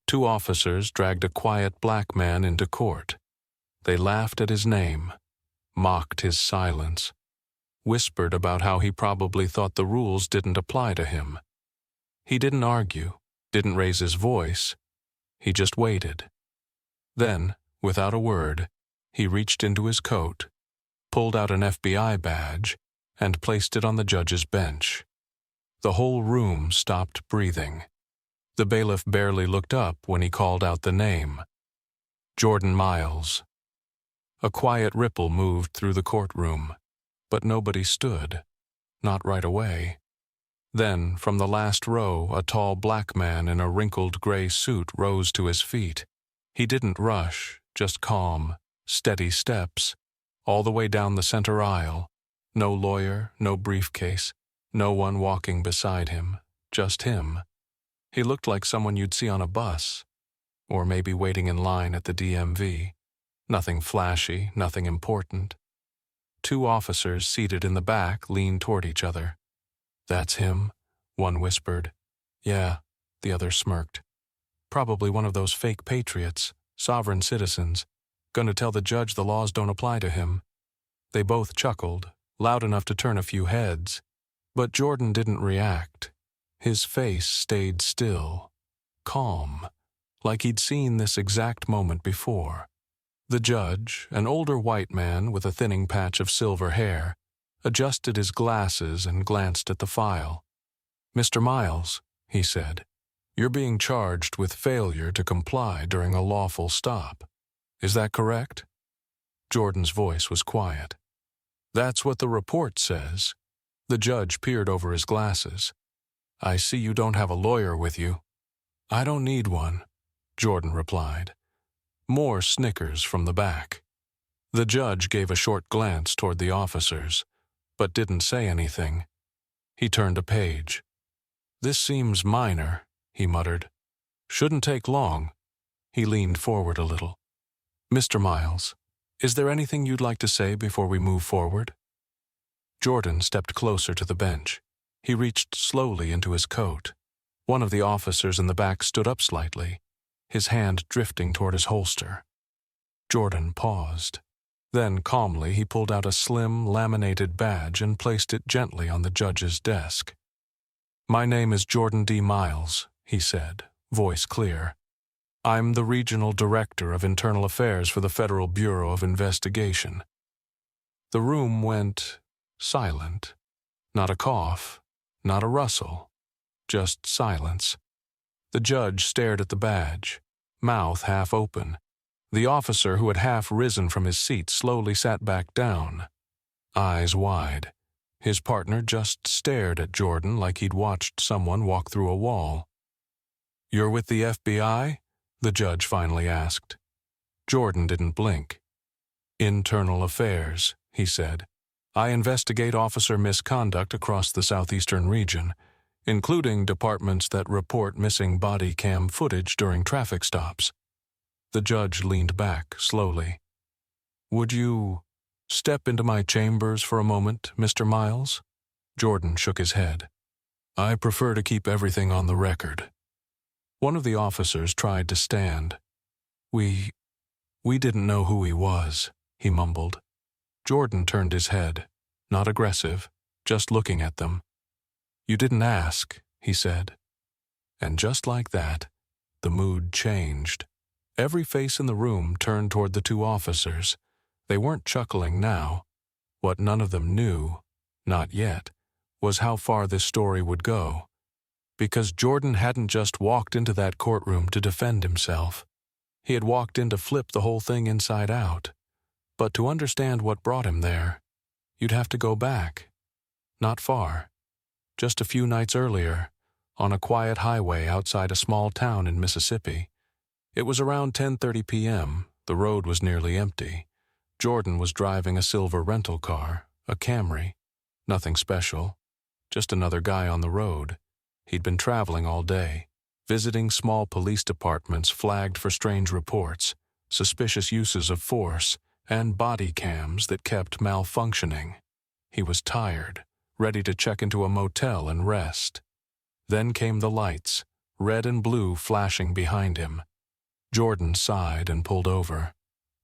Two officers dragged a quiet black man into court. They laughed at his name, mocked his silence, whispered about how he probably thought the rules didn't apply to him. He didn't argue, didn't raise his voice. He just waited. Then, without a word, he reached into his coat, pulled out an FBI badge, and placed it on the judge's bench. The whole room stopped breathing. The bailiff barely looked up when he called out the name. Jordan Miles. A quiet ripple moved through the courtroom, but nobody stood, not right away. Then, from the last row, a tall black man in a wrinkled gray suit rose to his feet. He didn't rush, just calm, steady steps, all the way down the center aisle. No lawyer, no briefcase, no one walking beside him, just him. He looked like someone you'd see on a bus, or maybe waiting in line at the DMV. Nothing flashy, nothing important. Two officers seated in the back leaned toward each other. "That's him," one whispered. "Yeah," the other smirked. "Probably one of those fake patriots, sovereign citizens, gonna tell the judge the laws don't apply to him." They both chuckled, loud enough to turn a few heads, but Jordan didn't react. His face stayed still, calm, like he'd seen this exact moment before. The judge, an older white man with a thinning patch of silver hair, adjusted his glasses and glanced at the file. "Mr. Miles," he said, "you're being charged with failure to comply during a lawful stop. Is that correct?" Jordan's voice was quiet. "That's what the report says." The judge peered over his glasses. "I see you don't have a lawyer with you." "I don't need one," Jordan replied. More snickers from the back. The judge gave a short glance toward the officers, but didn't say anything. He turned a page. "This seems minor," he muttered. "Shouldn't take long." He leaned forward a little. "Mr. Miles, is there anything you'd like to say before we move forward?" Jordan stepped closer to the bench. He reached slowly into his coat. One of the officers in the back stood up slightly, his hand drifting toward his holster. Jordan paused. Then, calmly, he pulled out a slim, laminated badge and placed it gently on the judge's desk. "My name is Jordan D. Miles," he said, voice clear. "I'm the Regional Director of Internal Affairs for the Federal Bureau of Investigation." The room went silent. Not a cough, not a rustle, just silence. The judge stared at the badge, mouth half open. The officer who had half risen from his seat slowly sat back down, eyes wide. His partner just stared at Jordan like he'd watched someone walk through a wall. "You're with the FBI?" the judge finally asked. Jordan didn't blink. "Internal Affairs," he said. "I investigate officer misconduct across the southeastern region, including departments that report missing body cam footage during traffic stops." The judge leaned back slowly. "Would you step into my chambers for a moment, Mr. Miles?" Jordan shook his head. "I prefer to keep everything on the record." One of the officers tried to stand. We didn't know who he was," he mumbled. Jordan turned his head, not aggressive, just looking at them. "You didn't ask," he said. And just like that, the mood changed. Every face in the room turned toward the two officers. They weren't chuckling now. What none of them knew, not yet, was how far this story would go. Because Jordan hadn't just walked into that courtroom to defend himself. He had walked in to flip the whole thing inside out. But to understand what brought him there, you'd have to go back. Not far. Just a few nights earlier, on a quiet highway outside a small town in Mississippi. It was around 10:30 p.m. The road was nearly empty. Jordan was driving a silver rental car, a Camry. Nothing special. Just another guy on the road. He'd been traveling all day, visiting small police departments flagged for strange reports, suspicious uses of force, and body cams that kept malfunctioning. He was tired, ready to check into a motel and rest. Then came the lights, red and blue flashing behind him. Jordan sighed and pulled over.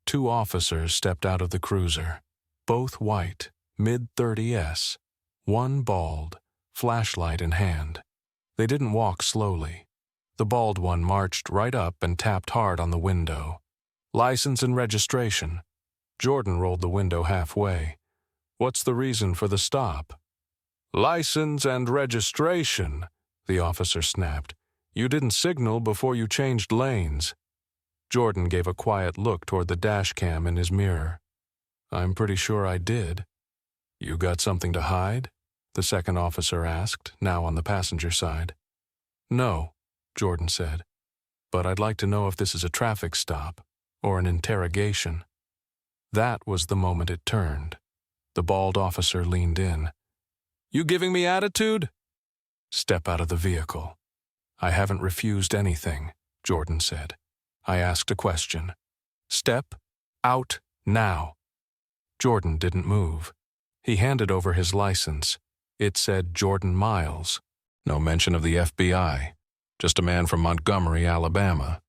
2 officers stepped out of the cruiser, both white, mid-30s, one bald, flashlight in hand. They didn't walk slowly. The bald one marched right up and tapped hard on the window. "License and registration." Jordan rolled the window halfway. "What's the reason for the stop?" "License and registration," the officer snapped. "You didn't signal before you changed lanes." Jordan gave a quiet look toward the dash cam in his mirror. "I'm pretty sure I did." "You got something to hide?" the second officer asked, now on the passenger side. "No," Jordan said, "but I'd like to know if this is a traffic stop or an interrogation." That was the moment it turned. The bald officer leaned in. "You giving me attitude?" "Step out of the vehicle." "I haven't refused anything," Jordan said. "I asked a question. Step out now." Jordan didn't move. He handed over his license. It said Jordan Miles. No mention of the FBI. Just a man from Montgomery, Alabama.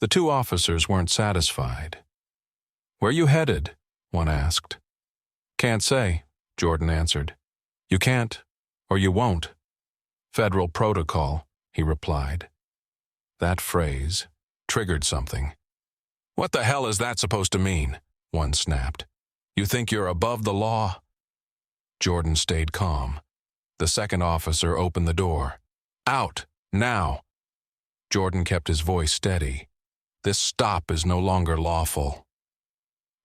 The 2 officers weren't satisfied. "Where you headed?" one asked. "Can't say," Jordan answered. "You can't, or you won't." "Federal protocol," he replied. That phrase triggered something. "What the hell is that supposed to mean?" one snapped. "You think you're above the law?" Jordan stayed calm. The second officer opened the door. "Out, now!" Jordan kept his voice steady. "This stop is no longer lawful."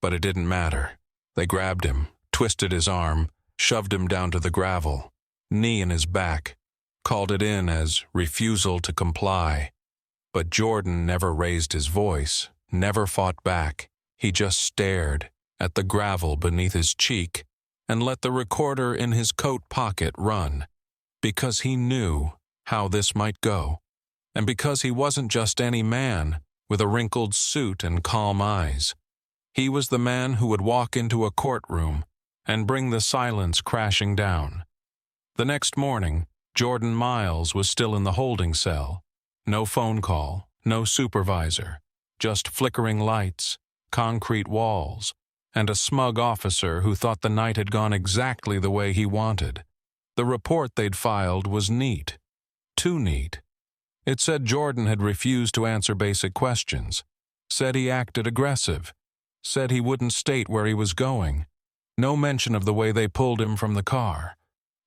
But it didn't matter. They grabbed him, twisted his arm, shoved him down to the gravel, knee in his back, called it in as refusal to comply. But Jordan never raised his voice, never fought back. He just stared at the gravel beneath his cheek and let the recorder in his coat pocket run, because he knew how this might go, and because he wasn't just any man with a wrinkled suit and calm eyes. He was the man who would walk into a courtroom and bring the silence crashing down. The next morning, Jordan Miles was still in the holding cell. No phone call, no supervisor, just flickering lights, concrete walls, and a smug officer who thought the night had gone exactly the way he wanted. The report they'd filed was neat. Too neat. It said Jordan had refused to answer basic questions, said he acted aggressive, said he wouldn't state where he was going. No mention of the way they pulled him from the car.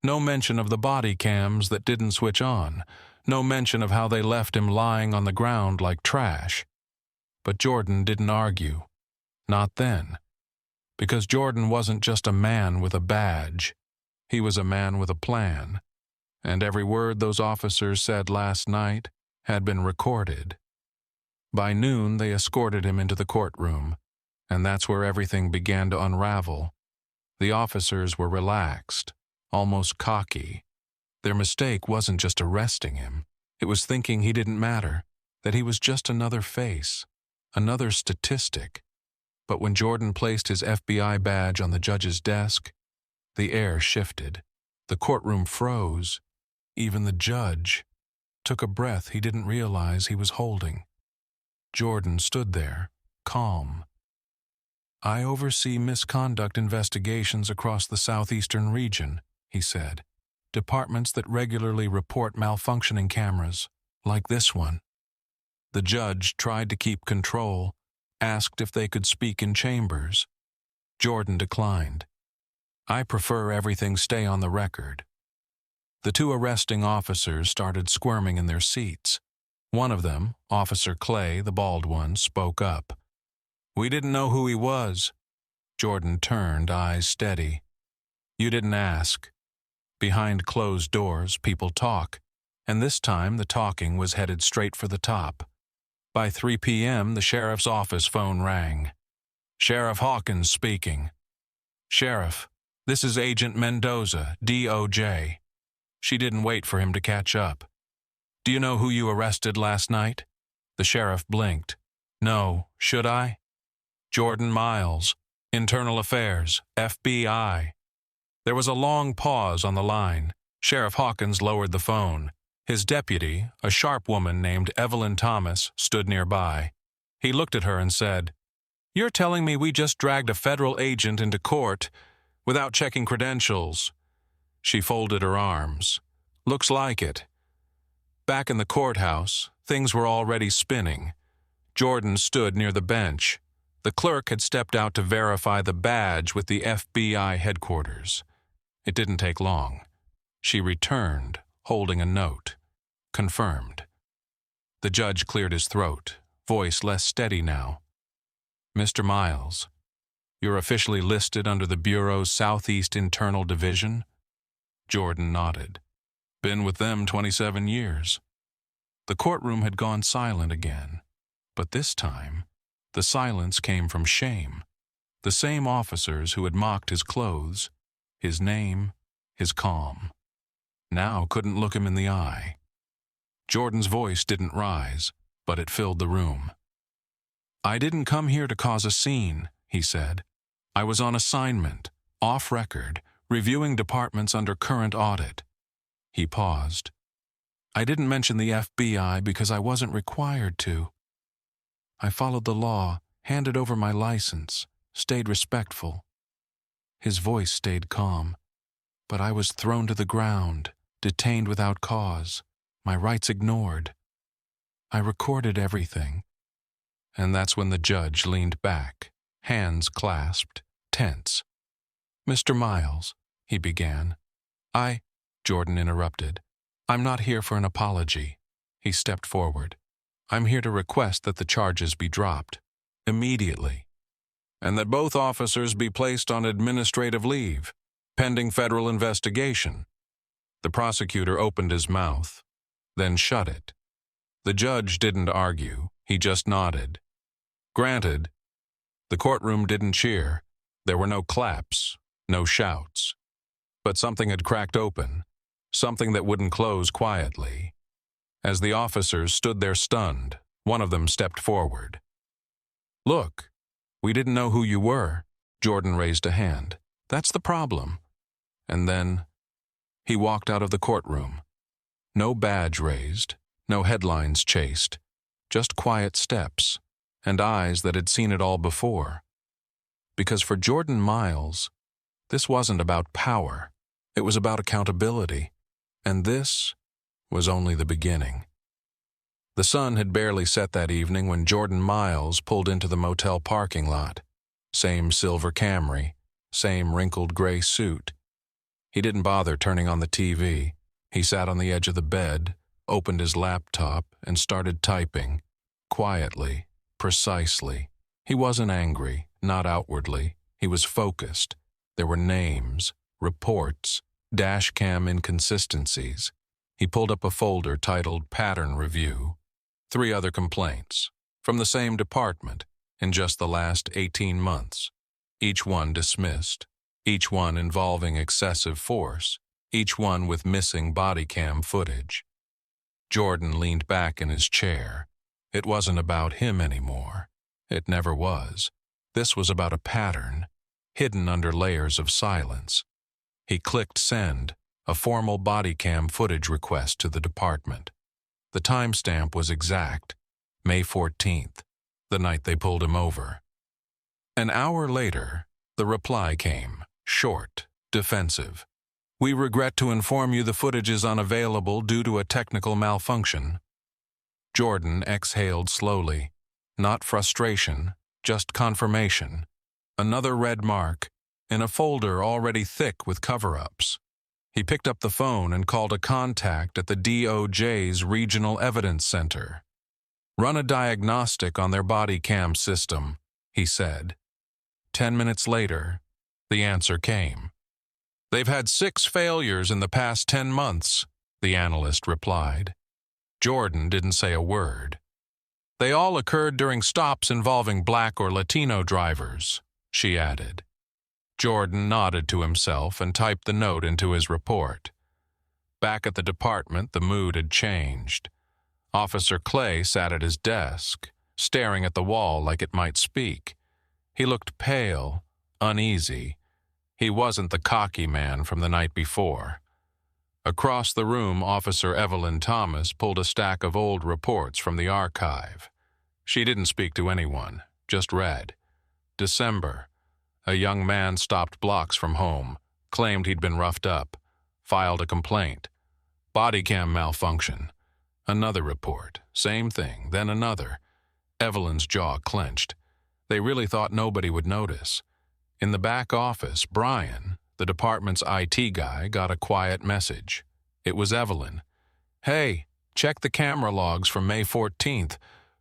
No mention of the body cams that didn't switch on. No mention of how they left him lying on the ground like trash. But Jordan didn't argue. Not then. Because Jordan wasn't just a man with a badge. He was a man with a plan. And every word those officers said last night had been recorded. By noon, they escorted him into the courtroom, and that's where everything began to unravel. The officers were relaxed, almost cocky. Their mistake wasn't just arresting him. It was thinking he didn't matter, that he was just another face, another statistic. But when Jordan placed his FBI badge on the judge's desk, the air shifted. The courtroom froze. Even the judge took a breath he didn't realize he was holding. Jordan stood there, calm. "I oversee misconduct investigations across the southeastern region," he said. "Departments that regularly report malfunctioning cameras, like this one." The judge tried to keep control, asked if they could speak in chambers. Jordan declined. "I prefer everything stay on the record." The 2 arresting officers started squirming in their seats. One of them, Officer Clay, the bald one, spoke up. "We didn't know who he was." Jordan turned, eyes steady. "You didn't ask. Behind closed doors, people talk, and this time the talking was headed straight for the top. By 3 p.m., the sheriff's office phone rang. "Sheriff Hawkins speaking." "Sheriff, this is Agent Mendoza, DOJ." She didn't wait for him to catch up. "Do you know who you arrested last night?" The sheriff blinked. "No, should I?" "Jordan Miles, Internal Affairs, FBI." There was a long pause on the line. Sheriff Hawkins lowered the phone. His deputy, a sharp woman named Evelyn Thomas, stood nearby. He looked at her and said, "You're telling me we just dragged a federal agent into court without checking credentials?" She folded her arms. "Looks like it." Back in the courthouse, things were already spinning. Jordan stood near the bench. The clerk had stepped out to verify the badge with the FBI headquarters. It didn't take long. She returned, holding a note. Confirmed. The judge cleared his throat, voice less steady now. "Mr. Miles, you're officially listed under the Bureau's Southeast Internal Division?" Jordan nodded. "Been with them 27 years. The courtroom had gone silent again, but this time, the silence came from shame. The same officers who had mocked his clothes, his name, his calm, now couldn't look him in the eye. Jordan's voice didn't rise, but it filled the room. "I didn't come here to cause a scene," he said. "I was on assignment, off record, reviewing departments under current audit." He paused. "I didn't mention the FBI because I wasn't required to. I followed the law, handed over my license, stayed respectful." His voice stayed calm. "But I was thrown to the ground, detained without cause, my rights ignored. I recorded everything." And that's when the judge leaned back, hands clasped, tense. "Mr. Miles," he began. Jordan interrupted. "I'm not here for an apology." He stepped forward. "I'm here to request that the charges be dropped. Immediately. And that both officers be placed on administrative leave, pending federal investigation." The prosecutor opened his mouth, then shut it. The judge didn't argue, he just nodded. "Granted." The courtroom didn't cheer. There were no claps, no shouts. But something had cracked open, something that wouldn't close quietly. As the officers stood there stunned, one of them stepped forward. "Look, we didn't know who you were." Jordan raised a hand. "That's the problem." And then he walked out of the courtroom. No badge raised, no headlines chased, just quiet steps and eyes that had seen it all before. Because for Jordan Miles, this wasn't about power. It was about accountability. And this was only the beginning. The sun had barely set that evening when Jordan Miles pulled into the motel parking lot. Same silver Camry, same wrinkled gray suit. He didn't bother turning on the TV. He sat on the edge of the bed, opened his laptop, and started typing. Quietly, precisely. He wasn't angry, not outwardly. He was focused. There were names, reports, dashcam inconsistencies. He pulled up a folder titled Pattern Review. 3 other complaints, from the same department, in just the last 18 months. Each one dismissed, each one involving excessive force, each one with missing body cam footage. Jordan leaned back in his chair. It wasn't about him anymore. It never was. This was about a pattern, hidden under layers of silence. He clicked send, a formal body cam footage request to the department. The timestamp was exact, May 14th, the night they pulled him over. An hour later, the reply came, short, defensive. "We regret to inform you the footage is unavailable due to a technical malfunction." Jordan exhaled slowly. Not frustration, just confirmation. Another red mark, in a folder already thick with cover-ups. He picked up the phone and called a contact at the DOJ's Regional Evidence Center. "Run a diagnostic on their body cam system," he said. 10 minutes later, the answer came. "They've had 6 failures in the past 10 months, the analyst replied. Jordan didn't say a word. "They all occurred during stops involving Black or Latino drivers," she added. Jordan nodded to himself and typed the note into his report. Back at the department, the mood had changed. Officer Clay sat at his desk, staring at the wall like it might speak. He looked pale, uneasy. He wasn't the cocky man from the night before. Across the room, Officer Evelyn Thomas pulled a stack of old reports from the archive. She didn't speak to anyone, just read. December. A young man stopped blocks from home, claimed he'd been roughed up, filed a complaint. Body cam malfunction. Another report, same thing, then another. Evelyn's jaw clenched. They really thought nobody would notice. In the back office, Brian, the department's IT guy, got a quiet message. It was Evelyn. "Hey, check the camera logs from May 14th.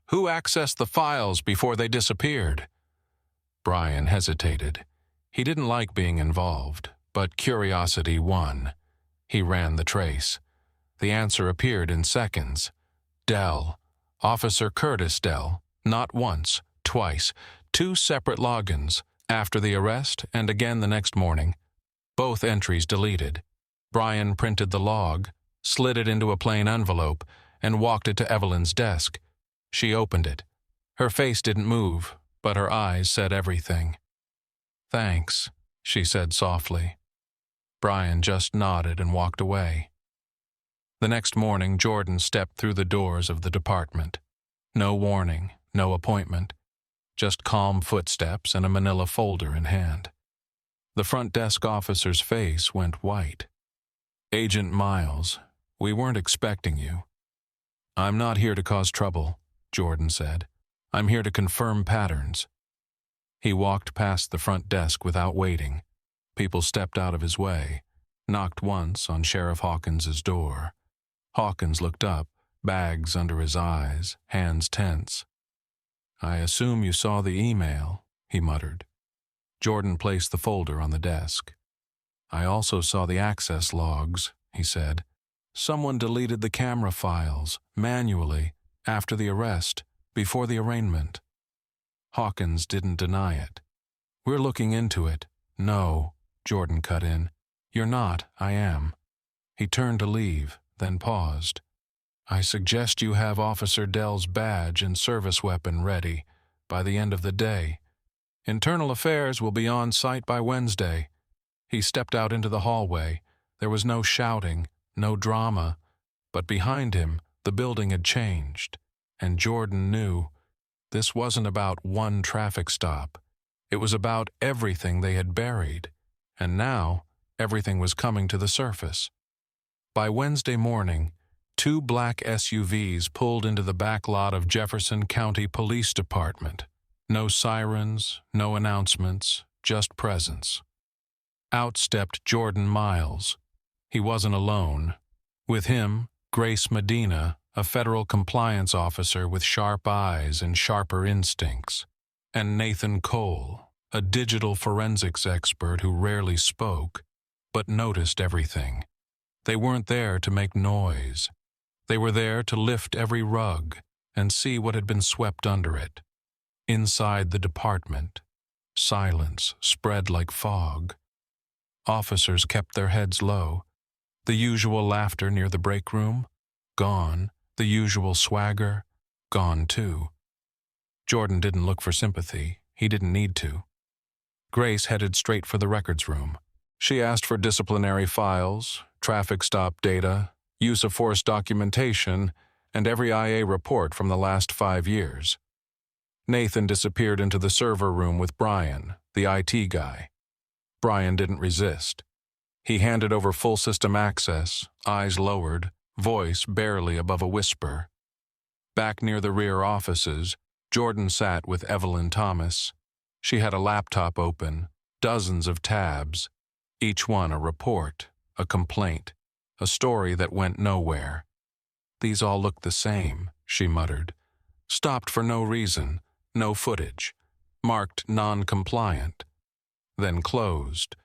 Who accessed the files before they disappeared?" Brian hesitated. He didn't like being involved, but curiosity won. He ran the trace. The answer appeared in seconds. Dell. Officer Curtis Dell. Not once, twice. 2 separate logins, after the arrest and again the next morning. Both entries deleted. Brian printed the log, slid it into a plain envelope, and walked it to Evelyn's desk. She opened it. Her face didn't move, but her eyes said everything. "Thanks," she said softly. Brian just nodded and walked away. The next morning, Jordan stepped through the doors of the department. No warning, no appointment, just calm footsteps and a manila folder in hand. The front desk officer's face went white. "Agent Miles, we weren't expecting you." "I'm not here to cause trouble," Jordan said. "I'm here to confirm patterns." He walked past the front desk without waiting. People stepped out of his way, knocked once on Sheriff Hawkins's door. Hawkins looked up, bags under his eyes, hands tense. "I assume you saw the email," he muttered. Jordan placed the folder on the desk. "I also saw the access logs," he said. "Someone deleted the camera files, manually, after the arrest, before the arraignment." Hawkins didn't deny it. "We're looking into it." "No," Jordan cut in. "You're not, I am." He turned to leave, then paused. "I suggest you have Officer Dell's badge and service weapon ready by the end of the day. Internal Affairs will be on site by Wednesday." He stepped out into the hallway. There was no shouting, no drama, but behind him, the building had changed, and Jordan knew this wasn't about one traffic stop. It was about everything they had buried, and now everything was coming to the surface. By Wednesday morning, 2 black SUVs pulled into the back lot of Jefferson County Police Department. No sirens, no announcements, just presence. Out stepped Jordan Miles. He wasn't alone. With him, Grace Medina, a federal compliance officer with sharp eyes and sharper instincts, and Nathan Cole, a digital forensics expert who rarely spoke, but noticed everything. They weren't there to make noise. They were there to lift every rug and see what had been swept under it. Inside the department, silence spread like fog. Officers kept their heads low. The usual laughter near the break room, gone. The usual swagger, gone too. Jordan didn't look for sympathy. He didn't need to. Grace headed straight for the records room. She asked for disciplinary files, traffic stop data, use of force documentation, and every IA report from the last 5 years. Nathan disappeared into the server room with Brian, the IT guy. Brian didn't resist. He handed over full system access, eyes lowered, voice barely above a whisper. Back near the rear offices, Jordan sat with Evelyn Thomas. She had a laptop open, dozens of tabs, each one a report, a complaint, a story that went nowhere. "These all look the same," she muttered. "Stopped for no reason, no footage, marked non-compliant." Then closed.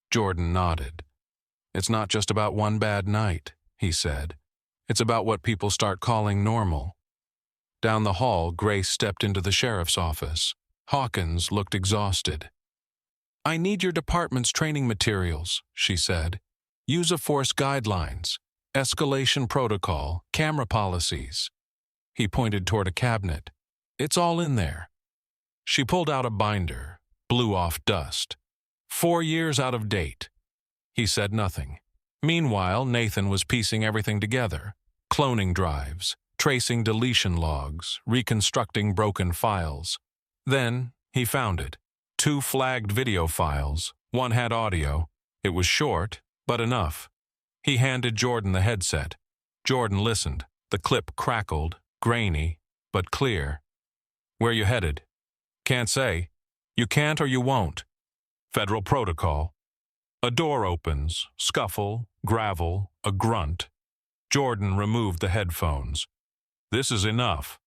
Jordan nodded. "It's not just about one bad night," he said. "It's about what people start calling normal." Down the hall, Grace stepped into the sheriff's office. Hawkins looked exhausted. "I need your department's training materials," she said. "Use of force guidelines, escalation protocol, camera policies." He pointed toward a cabinet. "It's all in there." She pulled out a binder, blew off dust. 4 years out of date. He said nothing. Meanwhile, Nathan was piecing everything together. Cloning drives, tracing deletion logs, reconstructing broken files. Then, he found it. 2 flagged video files. One had audio. It was short, but enough. He handed Jordan the headset. Jordan listened. The clip crackled, grainy, but clear. "Where you headed?" "Can't say." "You can't or you won't." "Federal protocol." A door opens, scuffle, gravel, a grunt. Jordan removed the headphones. "This is enough."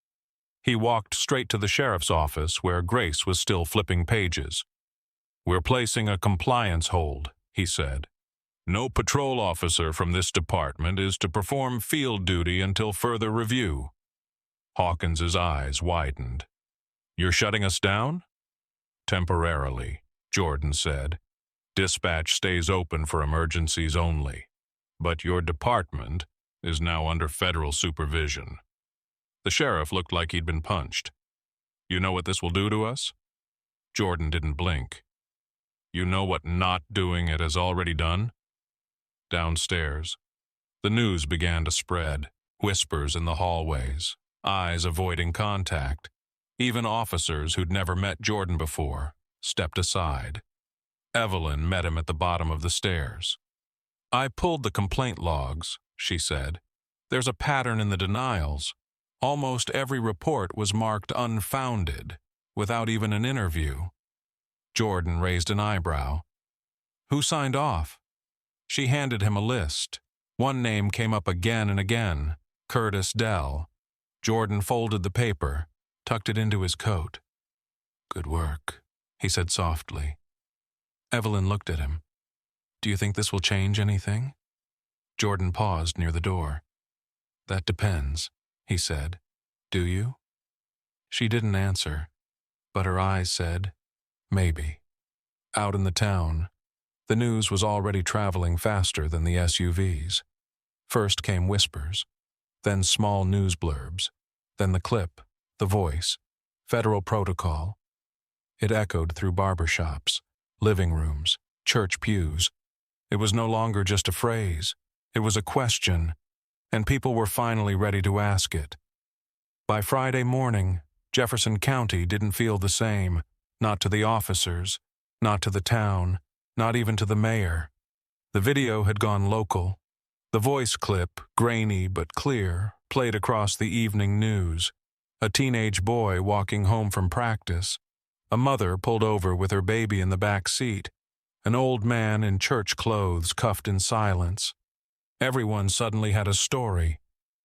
He walked straight to the sheriff's office where Grace was still flipping pages. "We're placing a compliance hold," he said. "No patrol officer from this department is to perform field duty until further review." Hawkins's eyes widened. "You're shutting us down?" "Temporarily," Jordan said. "Dispatch stays open for emergencies only. But your department is now under federal supervision." The sheriff looked like he'd been punched. "You know what this will do to us?" Jordan didn't blink. "You know what not doing it has already done?" Downstairs, the news began to spread. Whispers in the hallways, eyes avoiding contact. Even officers who'd never met Jordan before stepped aside. Evelyn met him at the bottom of the stairs. "I pulled the complaint logs," she said. "There's a pattern in the denials. Almost every report was marked unfounded, without even an interview." Jordan raised an eyebrow. "Who signed off?" She handed him a list. One name came up again and again, Curtis Dell. Jordan folded the paper, tucked it into his coat. "Good work," he said softly. Evelyn looked at him. "Do you think this will change anything?" Jordan paused near the door. "That depends," he said. "Do you?" She didn't answer, but her eyes said, "Maybe." Out in the town, the news was already traveling faster than the SUVs. First came whispers, then small news blurbs, then the clip, the voice, federal protocol. It echoed through barbershops, living rooms, church pews. It was no longer just a phrase. It was a question, and people were finally ready to ask it. By Friday morning, Jefferson County didn't feel the same, not to the officers, not to the town, not even to the mayor. The video had gone local. The voice clip, grainy but clear, played across the evening news. A teenage boy walking home from practice. A mother pulled over with her baby in the back seat. An old man in church clothes cuffed in silence. Everyone suddenly had a story,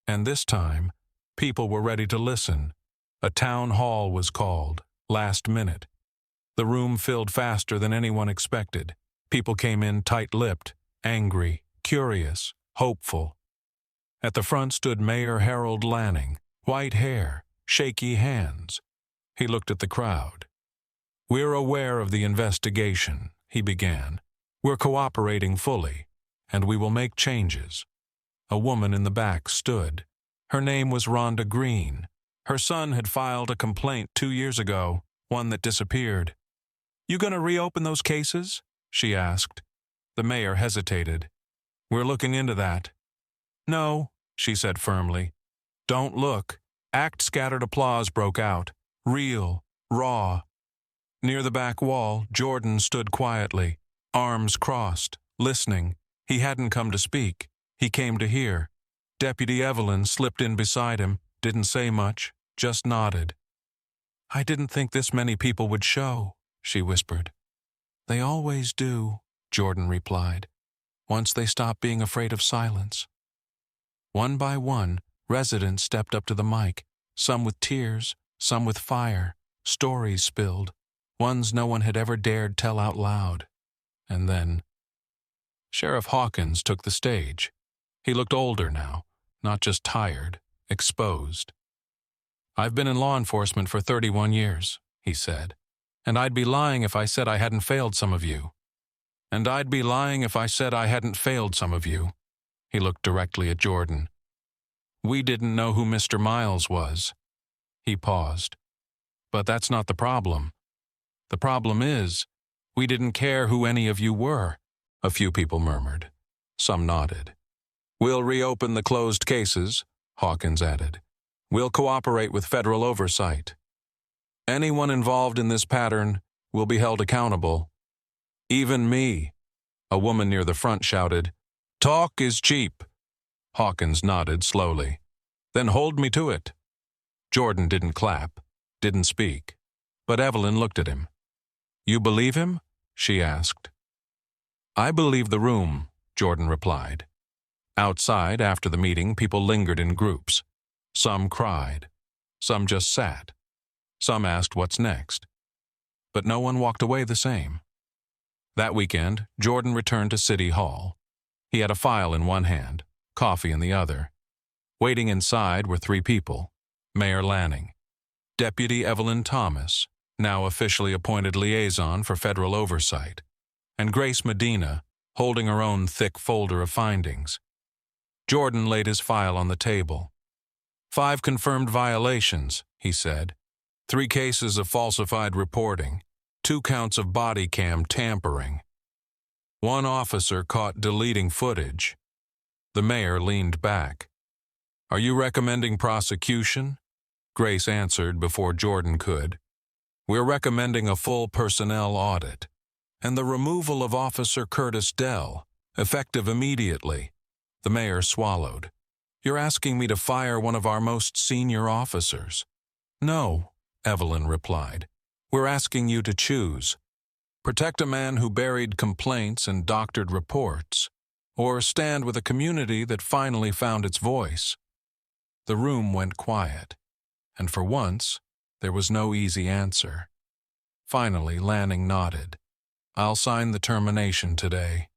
and this time, people were ready to listen. A town hall was called, last minute. The room filled faster than anyone expected. People came in tight-lipped, angry, curious, hopeful. At the front stood Mayor Harold Lanning, white hair, shaky hands. He looked at the crowd. "We're aware of the investigation," he began. "We're cooperating fully, and we will make changes." A woman in the back stood. Her name was Rhonda Green. Her son had filed a complaint 2 years ago, one that disappeared. "You gonna reopen those cases?" she asked. The mayor hesitated. "We're looking into that." "No," she said firmly. "Don't look." Scattered applause broke out. Real, raw. Near the back wall, Jordan stood quietly, arms crossed, listening. He hadn't come to speak. He came to hear. Deputy Evelyn slipped in beside him, didn't say much, just nodded. "I didn't think this many people would show," she whispered. "They always do," Jordan replied, "once they stop being afraid of silence." One by one, residents stepped up to the mic, some with tears, some with fire, stories spilled, ones no one had ever dared tell out loud. And then Sheriff Hawkins took the stage. He looked older now, not just tired, exposed. "I've been in law enforcement for 31 years, he said, "and I'd be lying if I said I hadn't failed some of you. And I'd be lying if I said I hadn't failed some of you." He looked directly at Jordan. "We didn't know who Mr. Miles was." He paused. "But that's not the problem. The problem is, we didn't care who any of you were," a few people murmured. Some nodded. "We'll reopen the closed cases," Hawkins added. "We'll cooperate with federal oversight. Anyone involved in this pattern will be held accountable. Even me," a woman near the front shouted. "Talk is cheap." Hawkins nodded slowly. "Then hold me to it." Jordan didn't clap, didn't speak, but Evelyn looked at him. "You believe him?" she asked. "I believe the room," Jordan replied. Outside, after the meeting, people lingered in groups. Some cried. Some just sat. Some asked what's next. But no one walked away the same. That weekend, Jordan returned to City Hall. He had a file in one hand, coffee in the other. Waiting inside were three people: Mayor Lanning, Deputy Evelyn Thomas, now officially appointed liaison for federal oversight, and Grace Medina, holding her own thick folder of findings. Jordan laid his file on the table. 5 confirmed violations, he said. 3 cases of falsified reporting. 2 counts of body cam tampering. 1 officer caught deleting footage. The mayor leaned back. "Are you recommending prosecution?" Grace answered before Jordan could. "We're recommending a full personnel audit and the removal of Officer Curtis Dell, effective immediately." The mayor swallowed. "You're asking me to fire one of our most senior officers?" "No," Evelyn replied. "We're asking you to choose. Protect a man who buried complaints and doctored reports, or stand with a community that finally found its voice." The room went quiet, and for once, there was no easy answer. Finally, Lanning nodded. "I'll sign the termination today."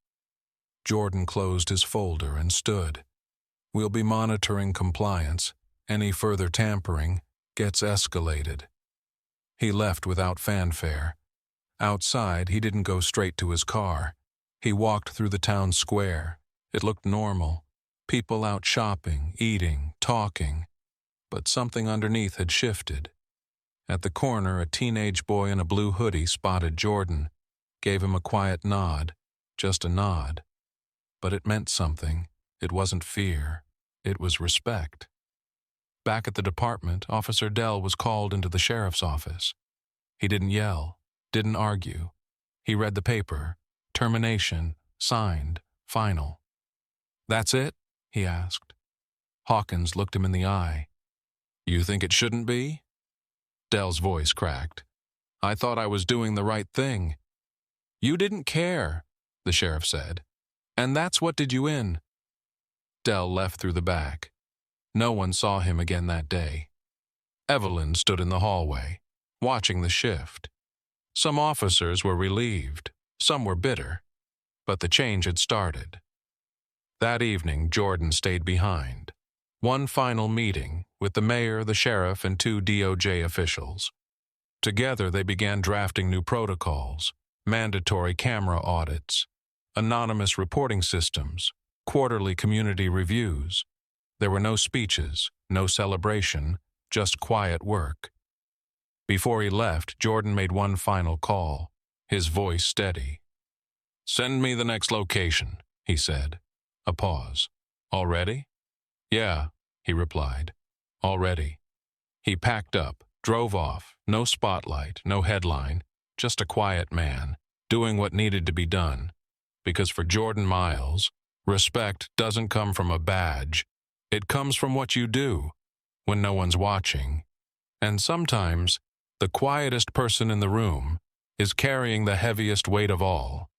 Jordan closed his folder and stood. "We'll be monitoring compliance. Any further tampering gets escalated." He left without fanfare. Outside, he didn't go straight to his car. He walked through the town square. It looked normal. People out shopping, eating, talking. But something underneath had shifted. At the corner, a teenage boy in a blue hoodie spotted Jordan, gave him a quiet nod, just a nod. But it meant something. It wasn't fear. It was respect. Back at the department, Officer Dell was called into the sheriff's office. He didn't yell, didn't argue. He read the paper. Termination, signed, final. "That's it?" he asked. Hawkins looked him in the eye. "You think it shouldn't be?" Dell's voice cracked. "I thought I was doing the right thing." "You didn't care," the sheriff said. "And that's what did you in." Dell left through the back. No one saw him again that day. Evelyn stood in the hallway, watching the shift. Some officers were relieved, some were bitter, but the change had started. That evening, Jordan stayed behind. One final meeting with the mayor, the sheriff, and 2 DOJ officials. Together, they began drafting new protocols, mandatory camera audits, anonymous reporting systems, quarterly community reviews. There were no speeches, no celebration, just quiet work. Before he left, Jordan made one final call, his voice steady. "Send me the next location," he said. A pause. "Already?" "Yeah," he replied. "Already." He packed up, drove off, no spotlight, no headline, just a quiet man, doing what needed to be done. Because for Jordan Miles, respect doesn't come from a badge. It comes from what you do, when no one's watching. And sometimes, the quietest person in the room is carrying the heaviest weight of all.